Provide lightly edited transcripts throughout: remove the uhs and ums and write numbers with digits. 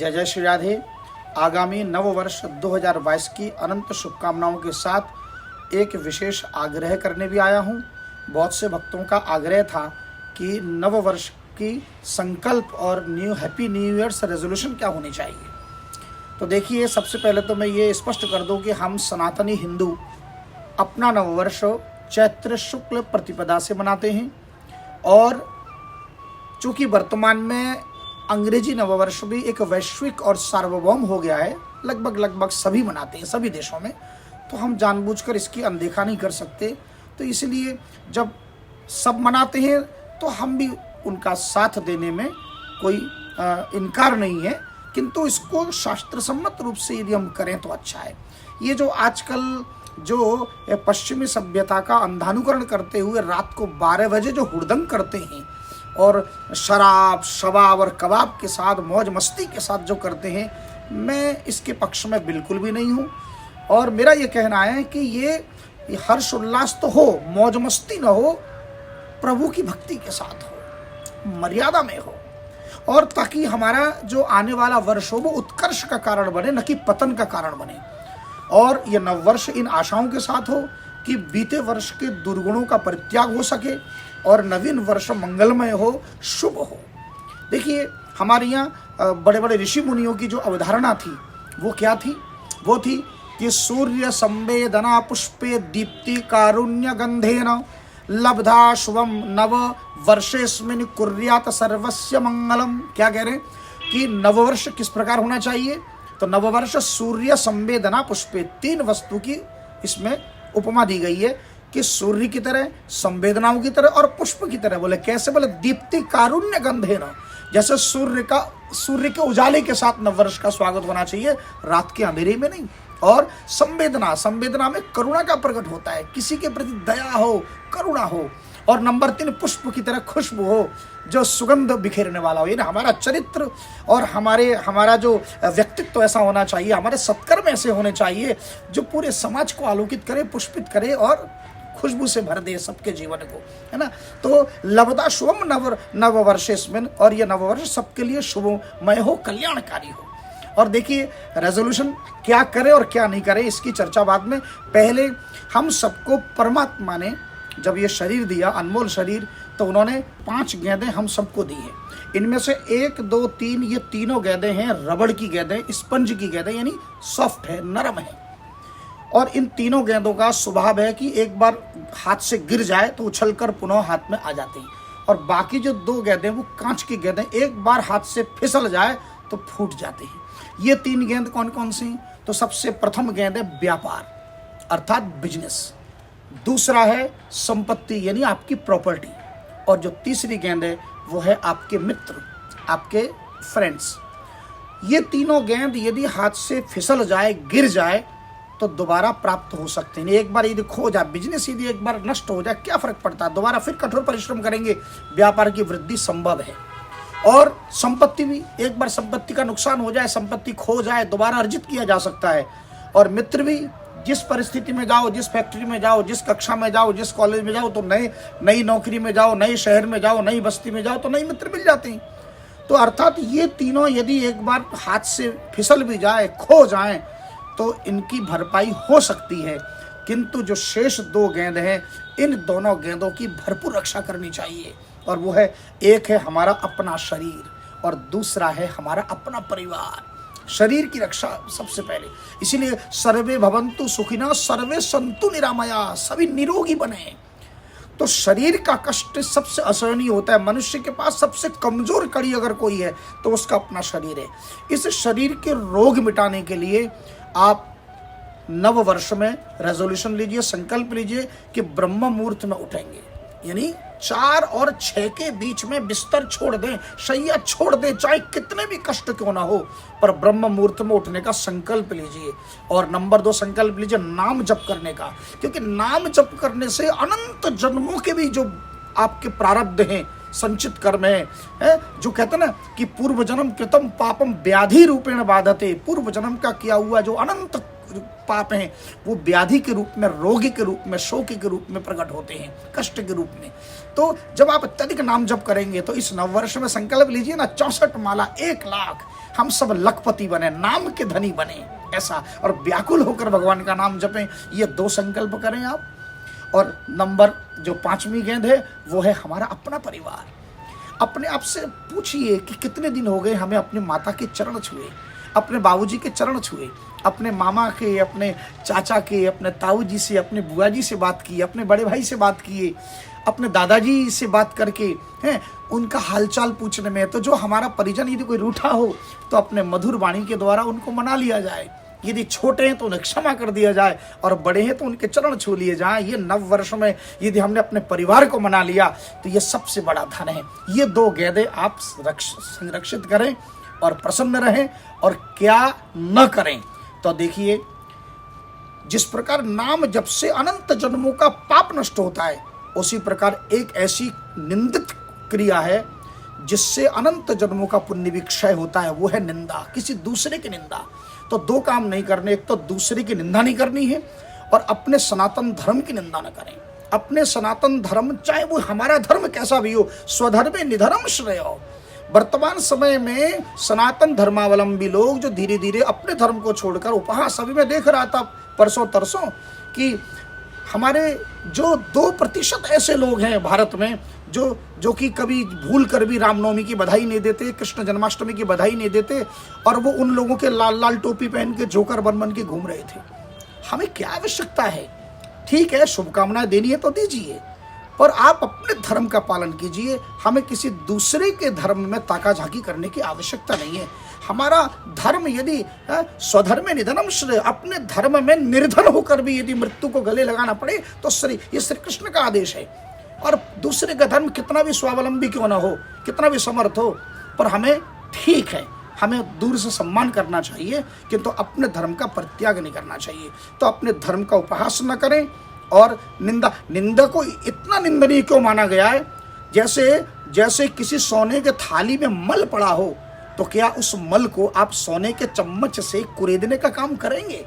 जय जय श्री राधे। आगामी नव वर्ष 2022 की अनंत शुभकामनाओं के साथ एक विशेष आग्रह करने भी आया हूँ। बहुत से भक्तों का आग्रह था कि नव वर्ष की संकल्प और हैप्पी न्यू ईयर्स रेजोल्यूशन क्या होनी चाहिए। तो देखिए, सबसे पहले तो मैं ये स्पष्ट कर दूं कि हम सनातनी हिंदू अपना नववर्ष चैत्र शुक्ल प्रतिपदा से मनाते हैं और चूँकि वर्तमान में अंग्रेजी नववर्ष भी एक वैश्विक और सार्वभौम हो गया है, लगभग सभी मनाते हैं सभी देशों में, तो हम जानबूझकर इसकी अनदेखा नहीं कर सकते। तो इसलिए जब सब मनाते हैं तो हम भी उनका साथ देने में कोई इनकार नहीं है, किंतु इसको शास्त्र सम्मत रूप से यदि हम करें तो अच्छा है। ये जो आजकल जो पश्चिमी सभ्यता का अंधानुकरण करते हुए रात को 12 बजे जो हुड़दंग करते हैं और शराब शबाब और कबाब के साथ मौज मस्ती के साथ जो करते हैं, मैं इसके पक्ष में बिल्कुल भी नहीं हूँ। और मेरा ये कहना है कि ये हर्ष उल्लास तो हो, मौज मस्ती ना हो, प्रभु की भक्ति के साथ हो, मर्यादा में हो, और ताकि हमारा जो आने वाला वर्ष हो वो उत्कर्ष का कारण बने, न कि पतन का कारण बने। और ये नववर्ष इन आशाओं के साथ हो कि बीते वर्ष के दुर्गुणों का परित्याग हो सके और नवीन वर्ष मंगलमय हो, शुभ हो। देखिए, हमारे यहाँ बड़े बड़े ऋषि मुनियों की जो अवधारणा थी वो क्या थी? वो थी कि सूर्य संवेदना पुष्पे दीप्ति कारुण्य गंधेन लब्धा शुभम नव वर्षेस्मिन् कुर्यात सर्वस्य मंगलम। क्या कह रहे हैं कि नववर्ष किस प्रकार होना चाहिए? तो नववर्ष सूर्य संवेदना पुष्पे, 3 वस्तु की इसमें उपमा दी गई है कि सूर्य की तरह, संवेदनाओं की तरह और पुष्प की तरह। बोले कैसे? बोले दीप्ति कारुण्य गंधेन, जैसे सूर्य के उजाले के साथ नववर्ष का स्वागत होना चाहिए, रात के अंधेरे में नहीं। और संवेदना में करुणा का प्रकट होता है, किसी के प्रति दया हो, करुणा हो। और नंबर 3 पुष्प की तरह खुशबू हो, जो सुगंध बिखेरने वाला हो। ये ना हमारा चरित्र और हमारा जो व्यक्तित्व ऐसा होना चाहिए, हमारे सत्कर्म ऐसे होने चाहिए जो पूरे समाज को आलोकित करे, पुष्पित करे और खुशबू से भर दे सबके जीवन को, है ना। तो लब्धा शुभम नववर्षेस्मिन्, और ये नववर्ष सबके लिए शुभमय हो, कल्याणकारी हो। और देखिए, रेजोल्यूशन क्या करें और क्या नहीं करें इसकी चर्चा बाद में। पहले हम सबको परमात्मा ने जब ये शरीर दिया, अनमोल शरीर, तो उन्होंने 5 गेंदें हम सबको दी हैं। इनमें से 1, 2, 3 ये तीनों गेंदें हैं रबड़ की गेंदें, स्पंज की गेंदें, यानी सॉफ्ट है, नरम है। और इन तीनों गेंदों का स्वभाव है कि एक बार हाथ से गिर जाए तो उछलकर पुनः हाथ में आ जाती हैं। और बाकी जो 2 गेंदें वो कांच की गेंदें, एक बार हाथ से फिसल जाए तो फूट जाती हैं। ये 3 गेंद कौन कौन सी? तो सबसे प्रथम गेंद है व्यापार अर्थात बिजनेस, दूसरा है संपत्ति यानी आपकी प्रॉपर्टी, और जो तीसरी गेंद है वो है आपके मित्र, आपके फ्रेंड्स। ये तीनों गेंद यदि हाथ से फिसल जाए, गिर जाए, तो दोबारा प्राप्त हो सकते हैं। एक बार यदि खो जाए, बिजनेस यदि एक बार नष्ट हो जाए, क्या फर्क पड़ता है? दोबारा फिर कठोर परिश्रम करेंगे, व्यापार की वृद्धि संभव है। और संपत्ति भी, एक बार संपत्ति का नुकसान हो जाए, संपत्ति खो जाए, दोबारा अर्जित किया जा सकता है। और मित्र भी, जिस परिस्थिति में जाओ, जिस फैक्ट्री में जाओ, जिस कक्षा में जाओ, जिस कॉलेज में जाओ, तो नई नौकरी में जाओ, नए शहर में जाओ, नई बस्ती में जाओ, तो नए मित्र मिल जाते हैं। तो अर्थात ये तीनों यदि एक बार हाथ से फिसल भी जाए, खो जाए, तो इनकी भरपाई हो सकती है। किंतु जो शेष 2 गेंद हैं, इन दोनों गेंदों की भरपूर रक्षा करनी चाहिए। और वो है, एक है हमारा अपना शरीर और दूसरा है हमारा अपना परिवार। शरीर की रक्षा सबसे पहले, इसीलिए सर्वे भवन्तु सुखिनः सर्वे सन्तु निरामया, सभी निरोगी बने। तो शरीर का कष्ट सबसे असहनीय होता है। मनुष्य के पास सबसे कमजोर कड़ी अगर कोई है तो उसका अपना शरीर है। इस शरीर के रोग मिटाने के लिए आप नव वर्ष में रेजोल्यूशन लीजिए, संकल्प लीजिए कि ब्रह्म मुहूर्त में उठेंगे, यानी 4 और 6 के बीच में बिस्तर छोड़ दें, शैया छोड़ दें, चाहे कितने भी कष्ट क्यों ना हो, पर ब्रह्म मुहूर्त में उठने का संकल्प लीजिए। और नंबर 2 संकल्प लीजिए नाम जप करने का, क्योंकि नाम जप करने से अनंत जन्मों के भी जो आपके प्रारब्ध हैं, संचित कर्म है, जो कहते हैं ना कि पूर्व जन्म कृतम पापम व्याधि रूपेण बाधते, पूर्व जन्म का किया हुआ जो अनंत पाप हैं वो व्याधि के रूप में, रोगी के रूप में, शोक के रूप में प्रकट होते हैं, कष्ट के रूप में। तो जब आप अत्यधिक नाम जप करेंगे तो इस नववर्ष में संकल्प लीजिए ना, 64 माला, 1 लाख, हम सब लखपति बने, नाम के धनी बने, ऐसा, और व्याकुल होकर भगवान का नाम जपें। ये 2 संकल्प करें आप। और नंबर जो 5वीं गेंद है वो है हमारा अपना परिवार। अपने आप से पूछिए कि कितने दिन हो गए हमें अपनी माता के चरण छुए, अपने बाबूजी के चरण छुए, अपने मामा के, अपने चाचा के, अपने ताऊ जी से, अपने बुआ जी से बात की, अपने बड़े भाई से बात किए, अपने दादाजी से बात करके हैं उनका हालचाल पूछने में। तो जो हमारा परिजन यदि कोई रूठा हो तो अपने मधुर वाणी के द्वारा उनको मना लिया जाए। यदि छोटे हैं तो उन्हें क्षमा कर दिया जाए, और बड़े हैं तो उनके चरण छू लिए जाए। ये नव वर्ष में यदि हमने अपने परिवार को मना लिया तो ये सबसे बड़ा धन है। ये 2 गेंदें आप संरक्षित करें और प्रसन्न रहें। और क्या न करें तो देखिए, जिस प्रकार नाम जप से अनंत जन्मों का पाप नष्ट होता है, उसी प्रकार एक ऐसी निंदित क्रिया है जिससे अनंत जन्मों का पुण्य भी क्षय होता है, वो है निंदा, किसी दूसरे की निंदा। तो 2 काम नहीं करने, एक तो दूसरे की निंदा नहीं करनी है और अपने सनातन धर्म की निंदा न करें। अपने सनातन धर्म, चाहे वो हमारा धर्म कैसा भी हो, स्वधर्मे निधनम श्रेयो। वर्तमान समय में सनातन धर्मावलंबी लोग जो धीरे धीरे अपने धर्म को छोड़कर उपहास, अभी मैं देख रहा था परसों तरसों कि हमारे जो 2% ऐसे लोग हैं भारत में जो कि कभी भूल कर भी रामनवमी की बधाई नहीं देते, कृष्ण जन्माष्टमी की बधाई नहीं देते, और वो उन लोगों के लाल लाल टोपी पहन के जोकर बन के घूम रहे थे। हमें क्या आवश्यकता है? ठीक है, शुभकामनाएं देनी है तो दीजिए, पर आप अपने धर्म का पालन कीजिए। हमें किसी दूसरे के धर्म में ताका झाकी करने की आवश्यकता नहीं है। हमारा धर्म यदि स्वधर्मे निधनम श्रेय, अपने धर्म में निर्धन होकर भी यदि मृत्यु को गले लगाना पड़े तो ये श्री कृष्ण का आदेश है। और दूसरे का धर्म कितना भी स्वावलंबी क्यों ना हो, कितना भी समर्थ हो, पर हमें ठीक है, हमें दूर से सम्मान करना चाहिए, किंतु अपने धर्म का परित्याग नहीं करना चाहिए। तो अपने धर्म का उपहास न करें। और निंदा को इतना निंदनीय क्यों माना गया है? जैसे किसी सोने के थाली में मल पड़ा हो तो क्या उस मल को आप सोने के चम्मच से कुरेदने का काम करेंगे?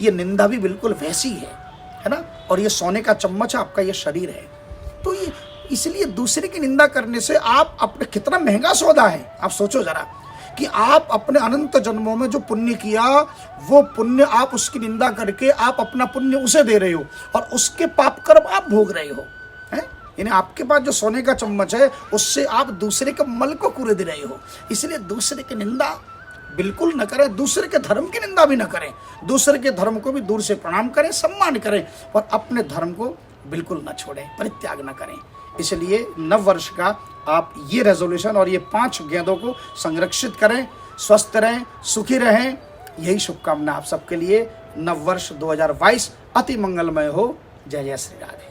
ये निंदा भी बिल्कुल वैसी है ना। और ये सोने का चम्मच आपका ये शरीर है। तो ये इसलिए दूसरे की निंदा करने से आप अपने, कितना महंगा सौदा है, आप सोचो जरा, कि आप अपने अनंत जन्मों में जो पुण्य किया वो पुण्य आप उसकी निंदा करके आप अपना पुण्य उसे दे रहे हो और उसके पाप कर्म आप भोग रहे हो, हैं? यानी आपके पास जो सोने का चम्मच है उससे आप दूसरे के मल को कुरेद रहे हो। इसलिए दूसरे की निंदा बिल्कुल न करें, दूसरे के धर्म की निंदा भी न करें, दूसरे के धर्म को भी दूर से प्रणाम करें, सम्मान करें, और अपने धर्म को बिल्कुल न छोड़ें, परित्याग न करें। इसलिए नव वर्ष का आप ये रेजोल्यूशन और ये 5 गेंदों को संरक्षित करें, स्वस्थ रहें, सुखी रहें। यही शुभकामना आप सबके लिए। नव वर्ष 2022 अति मंगलमय हो। जय जय श्री राधे।